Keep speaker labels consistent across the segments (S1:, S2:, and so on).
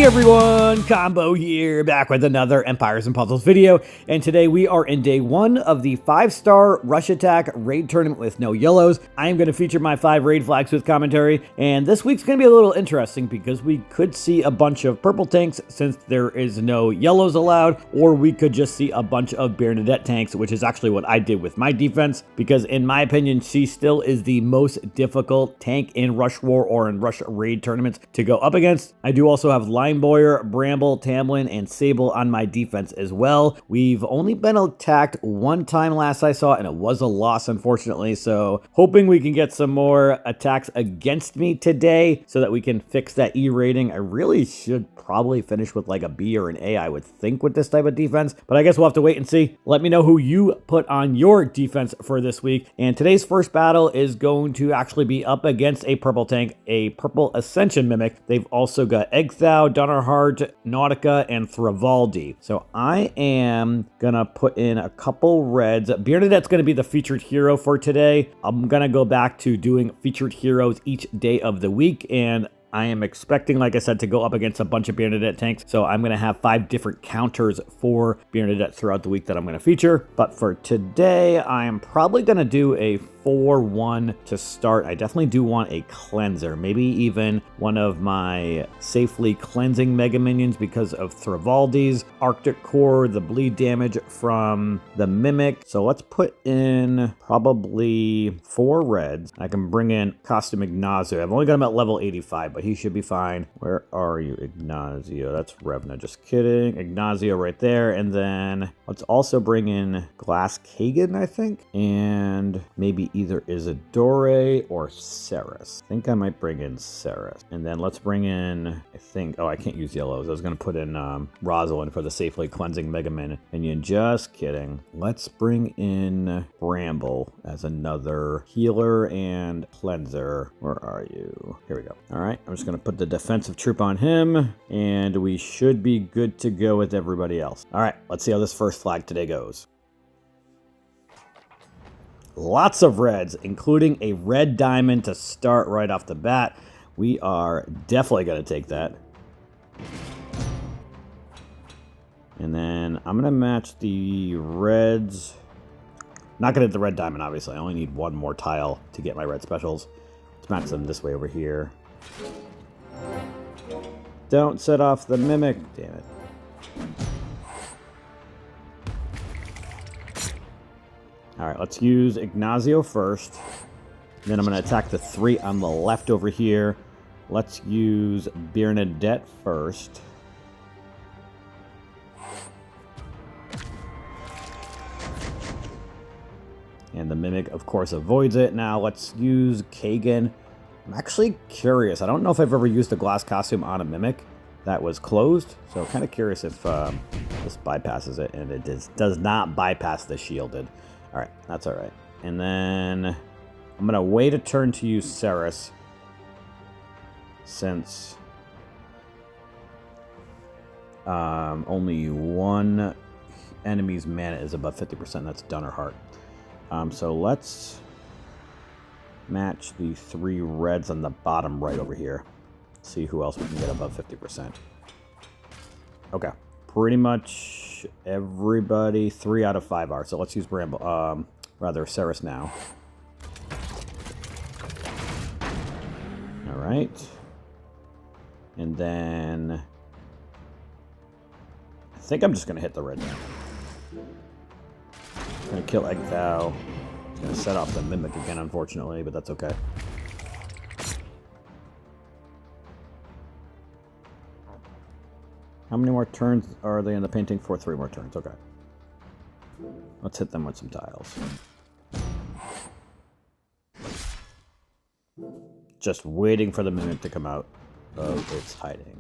S1: everyone, Combo here, back with another Empires and Puzzles video, and today we are in day 1 of the 5-star Rush Attack raid tournament with no yellows. I am going to feature my 5 raid flags with commentary, and this week's going to be a little interesting because we could see a bunch of purple tanks since there is no yellows allowed, or we could just see a bunch of Bearnadette tanks, which is actually what I did with my defense, because in my opinion, she still is the most difficult tank in Rush War or in Rush raid tournaments to go up against. I do also have Lineboyer, Bramble, Tamlin, and Sable on my defense as well. We've only been attacked one time last I saw, and it was a loss, unfortunately, so hoping we can get some more attacks against me today so that we can fix that E rating. I really should probably finish with like a B or an A, I would think, with this type of defense, but I guess we'll have to wait and see. Let me know who you put on your defense for this week, and today's first battle is going to actually be up against a purple tank, a purple Ascension Mimic. They've also got Egthau, Donnerhart, Nautica, and Thravaldi. So I am gonna put in a couple reds. Bearnadette's gonna be the featured hero for today. I'm gonna go back to doing featured heroes each day of the week, and I am expecting, like I said, to go up against a bunch of Bearnadette tanks, so I'm going to have 5 different counters for Bearnadette throughout the week that I'm going to feature. But for today, I am probably going to do a 4-1 to start. I definitely do want a cleanser, maybe even one of my safely cleansing Mega Minions because of Thravaldi's Arctic Core, the bleed damage from the Mimic. So let's put in probably 4 reds. I can bring in Costume Ignazio. I've only got him at level 85, but he should be fine. Where are you, Ignazio? That's Revna, just kidding. Ignazio right there, and then let's also bring in Glass Kagan, I think, and maybe either Isidore or Ceres. I think I might bring in Ceres. And then let's bring in, I think, oh, I can't use yellows. I was going to put in Rosalind for the safely cleansing Mega Minion. Just kidding. Let's bring in Bramble as another healer and cleanser. Where are you? Here we go. All right, I'm just going to put the defensive troop on him, and we should be good to go with everybody else. All right, let's see how this first flag today goes. Lots of reds, including a red diamond to start right off the bat. We are definitely going to take that. And then I'm going to match the reds. Not going to hit the red diamond, obviously. I only need one more tile to get my red specials. Let's match them this way over here. Don't set off the Mimic. Damn it. All right, let's use Ignazio first. Then I'm going to attack the 3 on the left over here. Let's use Bearnadette first. And the Mimic, of course, avoids it. Now let's use Kagan. I'm actually curious. I don't know if I've ever used a glass costume on a Mimic that was closed. So kind of curious if this bypasses it. And it does not bypass the shielded. All right, that's all right. And then I'm going to wait a turn to use Ceres, since only one enemy's mana is above 50%. That's Donnerhart. So let's match the 3 reds on the bottom right over here. See who else we can get above 50%. Okay. Pretty much everybody, 3 out of 5 are. So let's use Bramble, rather Ceres now. All right. And then I think I'm just going to hit the red now. I'm going to kill Egthau. It's going to set off the Mimic again, unfortunately, but that's okay. How many more turns are they in the painting for? 3 more turns. Okay. Let's hit them with some tiles. Just waiting for the Mimic to come out of its hiding.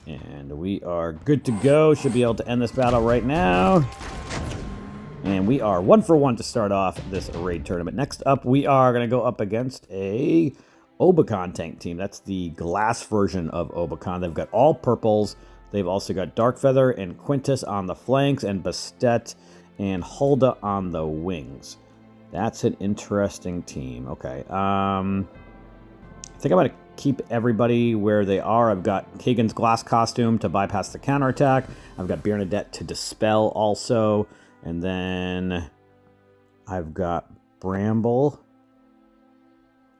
S1: And we are good to go. Should be able to end this battle right now. And we are 1 for 1 to start off this raid tournament. Next up, we are going to go up against a Obacon tank team. That's the glass version of Obacon. They've got all purples. They've also got Darkfeather and Quintus on the flanks, and Bastet and Hulda on the wings. That's an interesting team. Okay. I think I'm going to keep everybody where they are. I've got Kagan's glass costume to bypass the counterattack. I've got Bearnadette to dispel also. And then I've got Bramble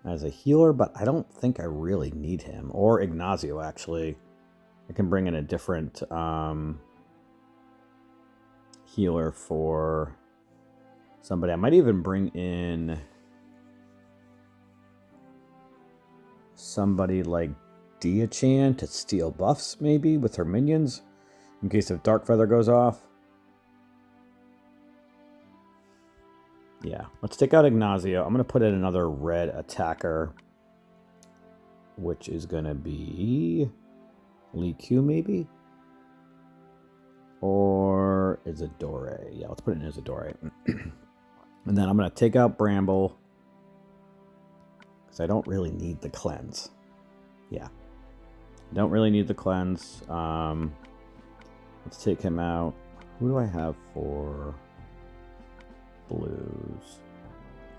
S1: as a healer, but I don't think I really need him. Or Ignacio, actually. I can bring in a different healer for somebody. I might even bring in somebody like Dia-chan to steal buffs, maybe, with her minions, in case if Dark Feather goes off. Yeah, let's take out Ignacio. I'm going to put in another red attacker, which is going to be Lee Q, maybe? Or Isadore. Yeah, let's put it in Isadore. And then I'm going to take out Bramble, because I don't really need the cleanse. Yeah. Don't really need the cleanse. Let's take him out. Who do I have for blues?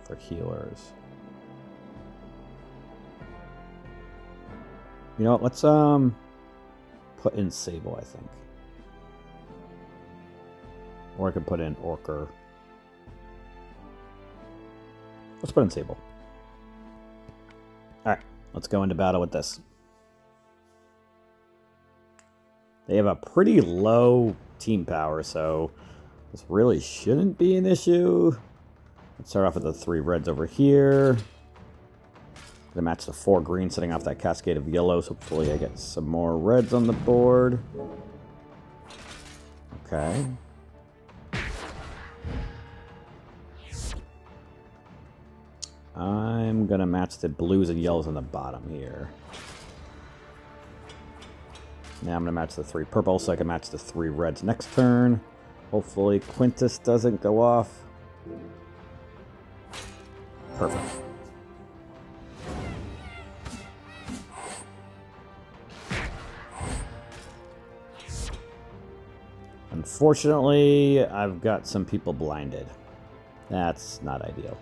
S1: For healers. You know what? Let's put in Sable, I think. Or I could put in Orker. Let's put in Sable. Alright, let's go into battle with this. They have a pretty low team power, so this really shouldn't be an issue. Let's start off with the 3 reds over here. Gonna match the 4 green, setting off that cascade of yellows. Hopefully I get some more reds on the board. Okay. I'm gonna match the blues and yellows on the bottom here. Now I'm gonna match the 3 purples so I can match the 3 reds next turn. Hopefully Quintus doesn't go off. Perfect. Unfortunately, I've got some people blinded. That's not ideal.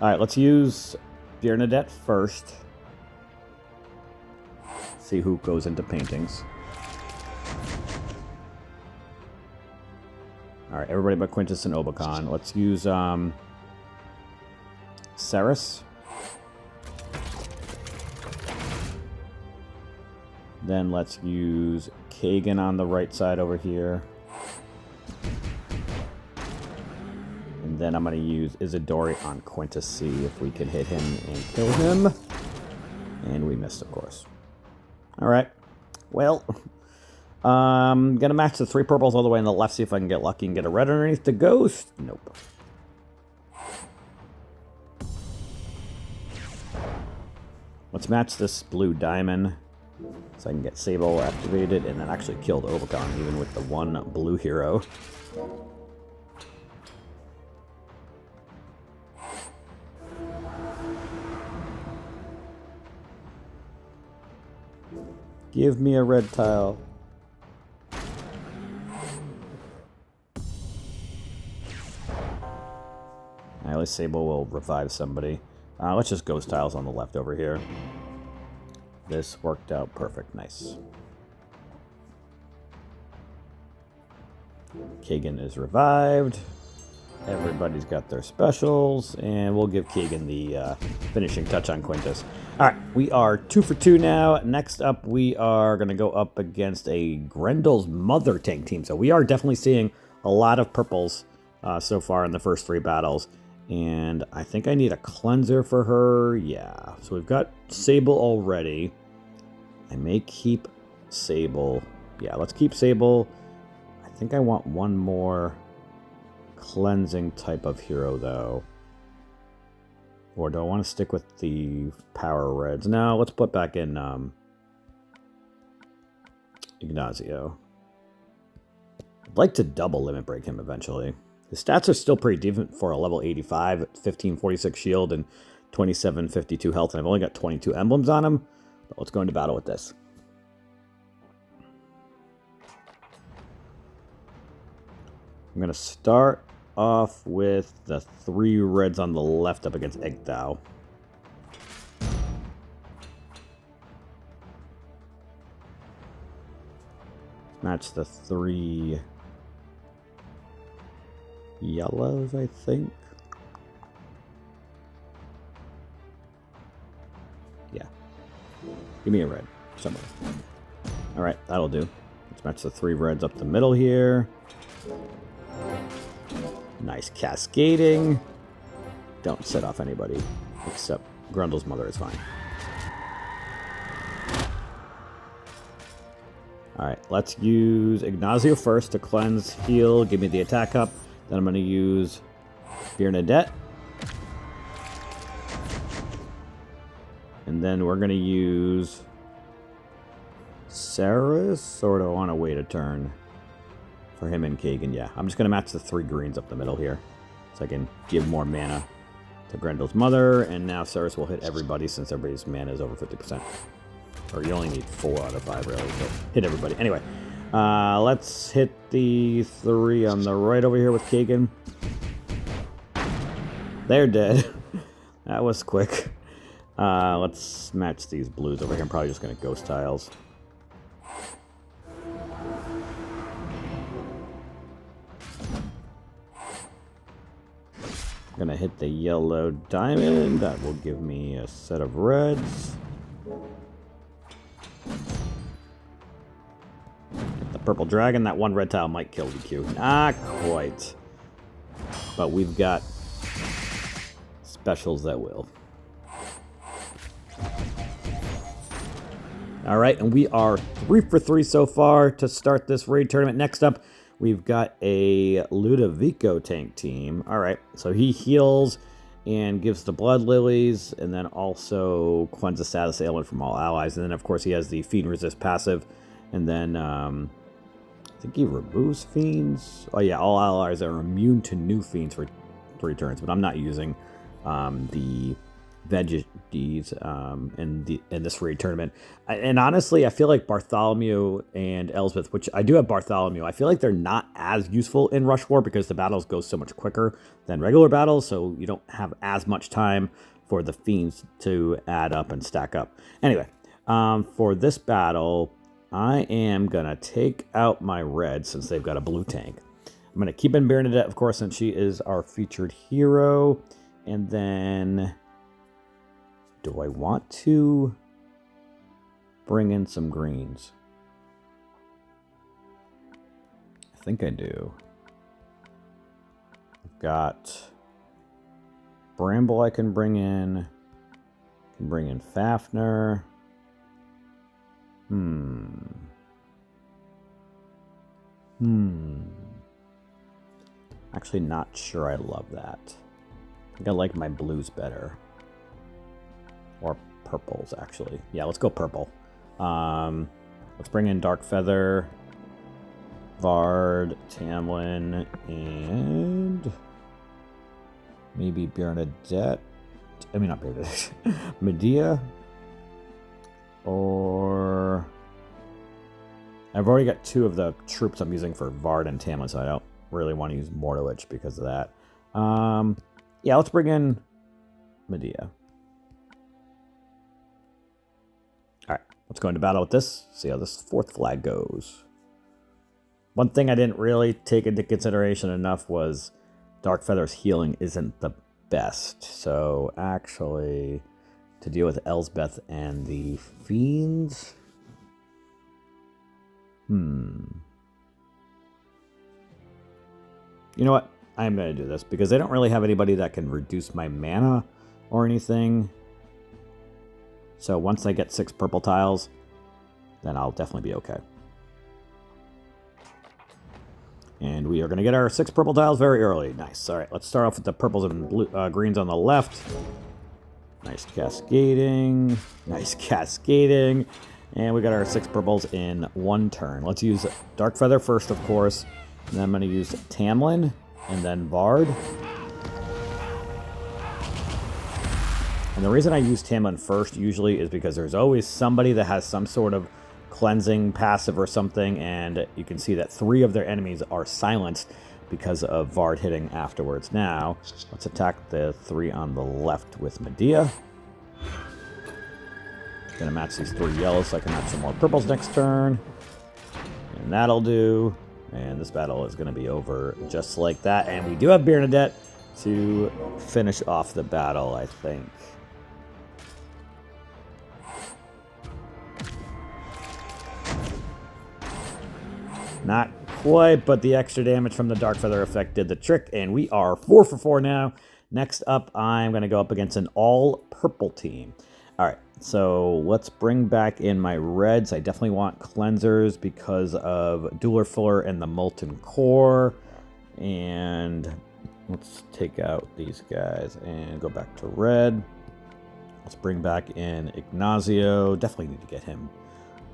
S1: Alright, let's use Bearnadette first. See who goes into paintings. Alright, everybody but Quintus and Obacon. Let's use Ceres. Then let's use Kagan on the right side over here. And then I'm going to use Isadore on Quintus, see if we can hit him and kill him. And we missed, of course. Alright. Well, I'm going to match the 3 purples all the way on the left, see if I can get lucky and get a red underneath the ghost. Nope. Let's match this blue diamond so I can get Sable activated and then actually kill the Obacon, even with the 1 blue hero. Give me a red tile. At least Sable will revive somebody. Let's just ghost tiles on the left over here. This worked out perfect. Nice. Kagan is revived. Everybody's got their specials, and we'll give Kagan the finishing touch on Quintus. All right, we are 2 for 2 now. Next up, we are going to go up against a Grendel's Mother tank team. So we are definitely seeing a lot of purples so far in the first 3 battles. And I think I need a cleanser for her. Yeah, so we've got Sable already. I may keep Sable. Yeah, let's keep Sable. I think I want one more cleansing type of hero, though. Or do I want to stick with the power reds? No, let's put back in Ignacio. I'd like to double limit break him eventually. His stats are still pretty decent for a level 85, 1546 shield and 2752 health, and I've only got 22 emblems on him. But let's go into battle with this. I'm going to start off with the 3 reds on the left up against Egg Thou. Match the 3 yellows, I think. Yeah. Give me a red somewhere. Alright, that'll do. Let's match the 3 reds up the middle here. Nice cascading. Don't set off anybody except Grundle's mother is fine. Alright, let's use Ignacio first to cleanse, heal, give me the attack up. Then I'm going to use Bearnadette. And then we're going to use Saris, or do I want to wait a turn for him and Kagan? Yeah, I'm just going to match the 3 greens up the middle here so I can give more mana to Grendel's mother. And now Saris will hit everybody since everybody's mana is over 50%. Or you only need 4 out of 5, really, but hit everybody. Anyway, let's hit the 3 on the right over here with Kagan. They're dead. That was quick. Let's match these blues over here. I'm probably just going to ghost tiles. I'm going to hit the yellow diamond. That will give me a set of reds. Purple dragon, that 1 red tile might kill DQ. Not quite. But we've got specials that will. Alright, and we are 3 for 3 so far to start this raid tournament. Next up, we've got a Ludovico tank team. Alright, so he heals and gives the blood lilies, and then also cleanses status ailment from all allies. And then, of course, he has the Fiend Resist passive. And then, I think he removes fiends. Oh yeah, all allies are immune to new fiends for 3 turns, but I'm not using the veggies in this raid tournament. And honestly, I feel like Bartholomew and Elsbeth, which I do have Bartholomew, I feel like they're not as useful in Rush War because the battles go so much quicker than regular battles, so you don't have as much time for the fiends to add up and stack up. Anyway, for this battle, I am going to take out my red since they've got a blue tank. I'm going to keep in Bearnadette, of course, since she is our featured hero. And then, do I want to bring in some greens? I think I do. I've got Bramble I can bring in. I can bring in Fafnir. Actually, not sure I love that. I think I like my blues better. Or purples, actually. Yeah, let's go purple. Let's bring in Dark Feather, Vard, Tamlin, and maybe Bearnadette. I mean, not Bearnadette. Medea. Or I've already got 2 of the troops I'm using for Vard and Tamlin, so I don't really want to use Mortowitch because of that. Yeah, let's bring in Medea. Alright, let's go into battle with this. See how this 4th flag goes. One thing I didn't really take into consideration enough was Dark Feather's healing isn't the best. So actually, to deal with Elsbeth and the fiends. You know what? I'm going to do this because I don't really have anybody that can reduce my mana or anything. So once I get 6 purple tiles, then I'll definitely be okay. And we are going to get our 6 purple tiles very early. Nice. All right, let's start off with the purples and blue, greens on the left. Nice cascading. Nice cascading. And we got our 6 purples in 1 turn. Let's use Dark Feather first, of course. And then I'm going to use Tamlin and then Vard. And the reason I use Tamlin first usually is because there's always somebody that has some sort of cleansing passive or something, and you can see that 3 of their enemies are silenced because of Vard hitting afterwards. Now, let's attack the 3 on the left with Medea. Gonna match these 3 yellows so I can match some more purples next turn. And that'll do. And this battle is going to be over just like that. And we do have Bearnadette to finish off the battle, I think. Not quite, but the extra damage from the Dark Feather effect did the trick, and we are 4 for 4 now. Next up, I'm going to go up against an all-purple team. All right, so let's bring back in my reds. I definitely want cleansers because of Dueler Fuller and the Molten Core. And let's take out these guys and go back to red. Let's bring back in Ignacio. Definitely need to get him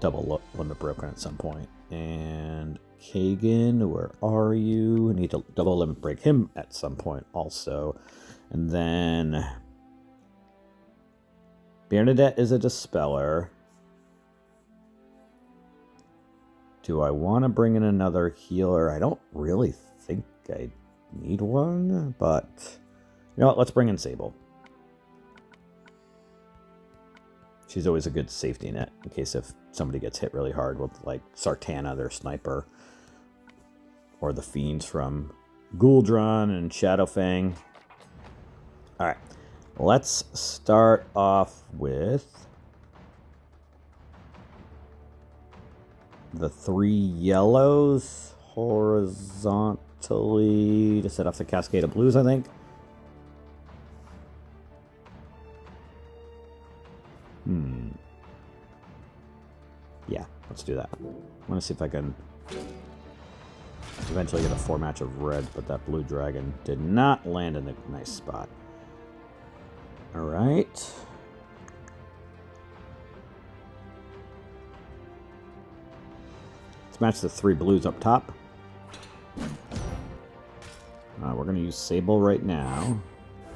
S1: double limit broken at some point. And Kagan, where are you? I need to double limit break him at some point also. And then Bearnadette is a Dispeller. Do I want to bring in another healer? I don't really think I need one, but you know what? Let's bring in Sable. She's always a good safety net in case if somebody gets hit really hard with, like, Sartana, their sniper. Or the fiends from Gouldron and Shadowfang. Alright, let's start off with the 3 yellows horizontally to set off the cascade of blues, I think. Yeah, let's do that. I want to see if I can eventually get a 4 match of reds, but that blue dragon did not land in a nice spot. Alright. Let's match the 3 blues up top. We're going to use Sable right now.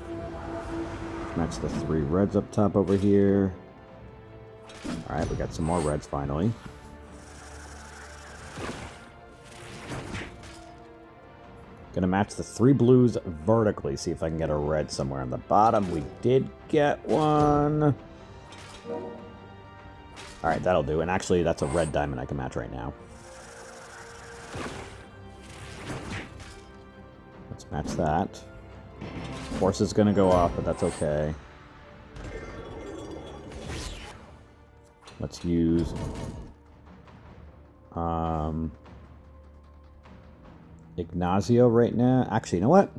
S1: Let's match the 3 reds up top over here. Alright, we got some more reds finally. Gonna match the 3 blues vertically, see if I can get a red somewhere on the bottom. We did get one. Alright, that'll do. And actually, that's a red diamond I can match right now. Let's match that. Force is gonna go off, but that's okay. Let's use Ignacio right now. Actually, you know what?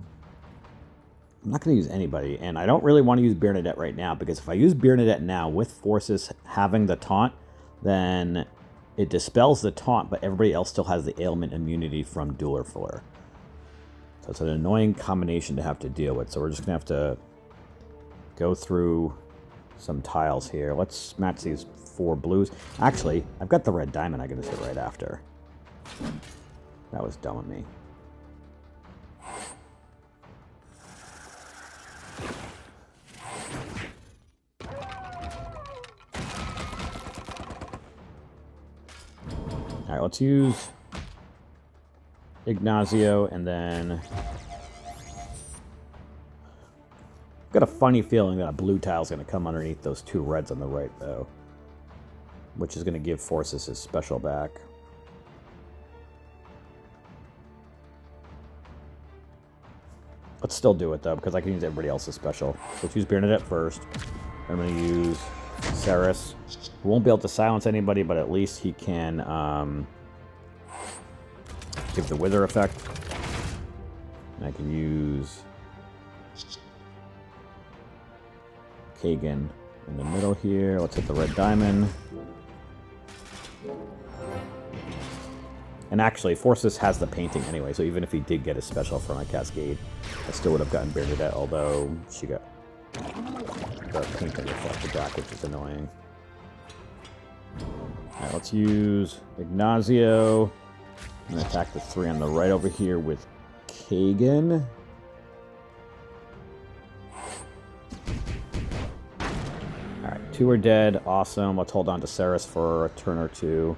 S1: I'm not going to use anybody, and I don't really want to use Bearnadette right now, because if I use Bearnadette now with Forces having the taunt, then it dispels the taunt, but everybody else still has the ailment immunity from Dueler Fuller. So it's an annoying combination to have to deal with, so we're just going to have to go through some tiles here. Let's match these 4 blues. Actually, I've got the red diamond I can just hit right after. That was dumb of me. Alright, let's use Ignacio, and then I've got a funny feeling that a blue tile is going to come underneath those 2 reds on the right, though, which is going to give Forces his special back. Let's still do it, though, because I can use everybody else's special. Let's use Bearnadette first. I'm going to use Ceres. We won't be able to silence anybody, but at least he can give the Wither effect. And I can use Kagan in the middle here. Let's hit the red diamond. And actually, Forces has the painting anyway, so even if he did get a special from a Cascade, I still would have gotten Bearnadette, although she got the painting reflected back, which is annoying. Alright, let's use Ignacio. I'm going to attack the 3 on the right over here with Kagan. Alright, 2 are dead. Awesome. Let's hold on to Ceres for a turn or 2.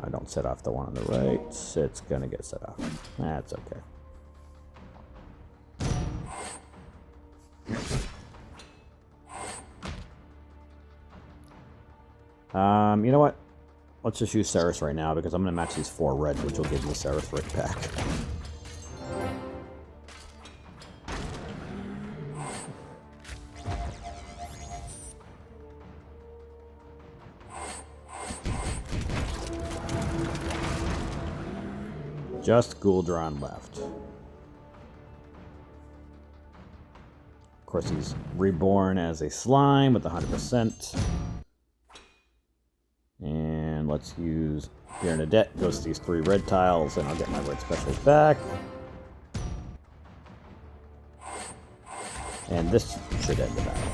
S1: I don't set off the one on the right. It's going to get set off. That's okay. You know what? Let's just use Ceres right now because I'm going to match these 4 red, which will give me Ceres right back. Just Gouldron left. Of course, he's reborn as a slime with 100%. And let's use Bearnadette. Goes to these 3 red tiles, and I'll get my red specials back. And this should end the battle.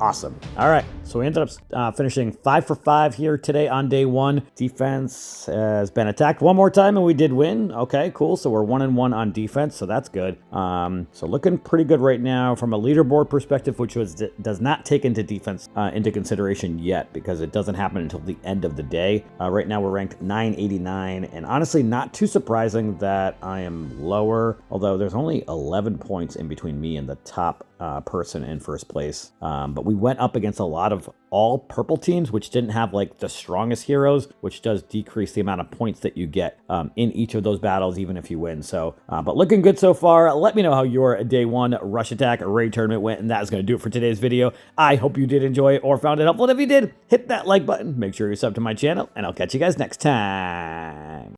S1: Awesome. All right. So we ended up finishing 5 for 5 here today on day 1. Defense has been attacked one more time and we did win. Okay, cool. So we're 1-1 on defense. So that's good. So looking pretty good right now from a leaderboard perspective, which does not take into defense into consideration yet because it doesn't happen until the end of the day. Right now we're ranked 989, and honestly not too surprising that I am lower, although there's only 11 points in between me and the top person in first place. But we went up against a lot of all purple teams, which didn't have like the strongest heroes, which does decrease the amount of points that you get in each of those battles, even if you win. So, but looking good so far. Let me know how your day 1 Rush Attack Raid Tournament went, and that is going to do it for today's video. I hope you did enjoy it or found it helpful. And if you did, hit that like button, make sure you're subbed to my channel, and I'll catch you guys next time.